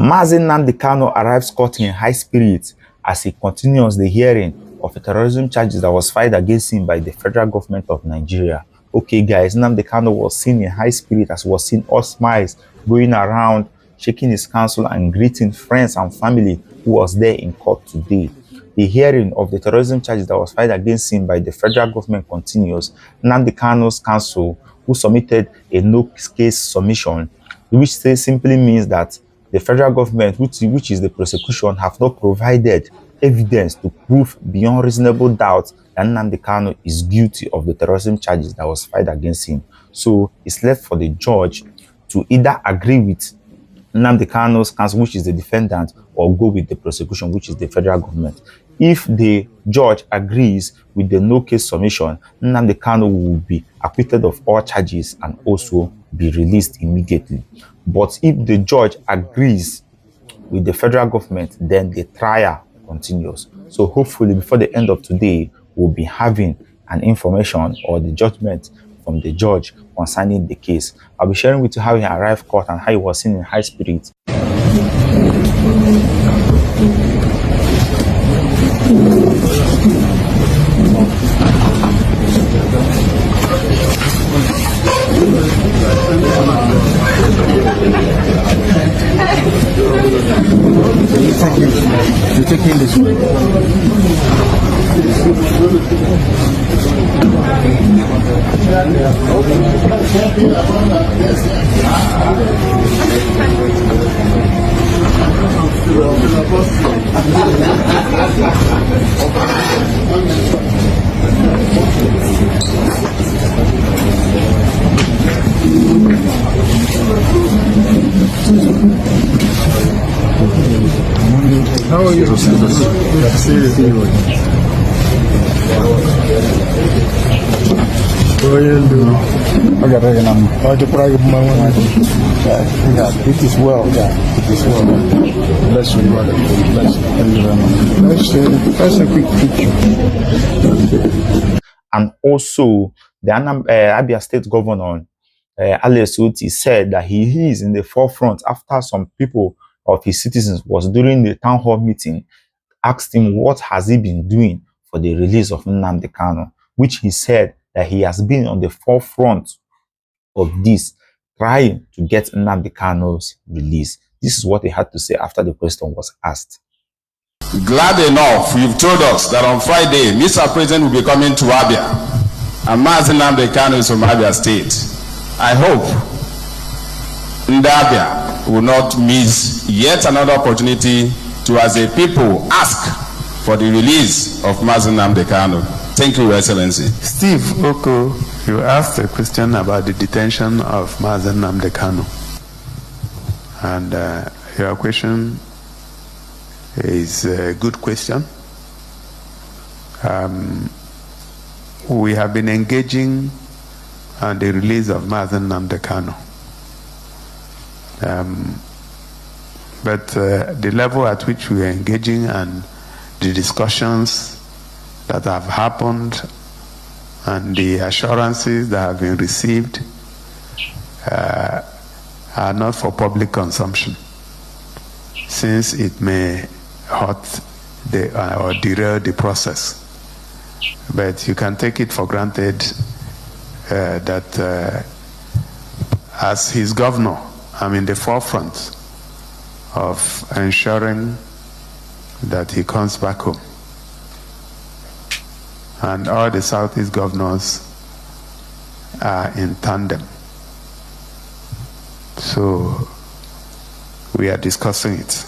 Mazi Nnamdi Kanu arrives court in high spirits as he continues the hearing of a terrorism charges that was filed against him by the federal government of Nigeria. Okay, guys, Nnamdi Kanu was seen in high spirit as was seen all smiles, going around, shaking his counsel and greeting friends and family who was there in court today. The hearing of the terrorism charges that was filed against him by the federal government continues. Nnamdi Kanu's counsel, who submitted a no-case submission, which simply means that the federal government, which is the prosecution, have not provided evidence to prove beyond reasonable doubt that Nnamdi Kanu is guilty of the terrorism charges that was filed against him. So it's left for the judge to either agree with Nnamdi Kanu's counsel, which is the defendant, or go with the prosecution, which is the federal government. If the judge agrees with the no-case submission, Nnamdi Kanu will be acquitted of all charges and also be released immediately. But if the judge agrees with the federal government, then the trial continues. So hopefully before the end of today, we'll be having an information or the judgment from the judge concerning the case. I'll be sharing with you how he arrived court and how he was seen in high spirits. You're taking this way. How are you? Good to see you. It is well. It is well. Bless you, brother. Bless you. Thank you very much. That's a quick picture. And also, the Abia State Governor, Alex Oti, said that he is in the forefront after some people of his citizens was during the town hall meeting, asked him what has he been doing for the release of Nnamdi Kanu, which he said that he has been on the forefront of this, trying to get Nnamdi Kanu's release. This is what he had to say after the question was asked. Glad enough, you've told us that on Friday, Mr. President will be coming to Abia, and Mazi Nnamdi Kanu is from Abia State. I hope Abia will not miss yet another opportunity to, as a people, ask for the release of Mazi Nnamdi Kanu. Thank you, Your Excellency. Steve Oko, you asked a question about the detention of Mazi Nnamdi Kanu. And your question is a good question. We have been engaging on the release of Mazi Nnamdi Kanu. But the level at which we are engaging and the discussions that have happened and the assurances that have been received are not for public consumption, since it may hurt or derail the process. But you can take it for granted that as his governor, I'm in the forefront of ensuring that he comes back home. And all the Southeast governors are in tandem. So we are discussing it.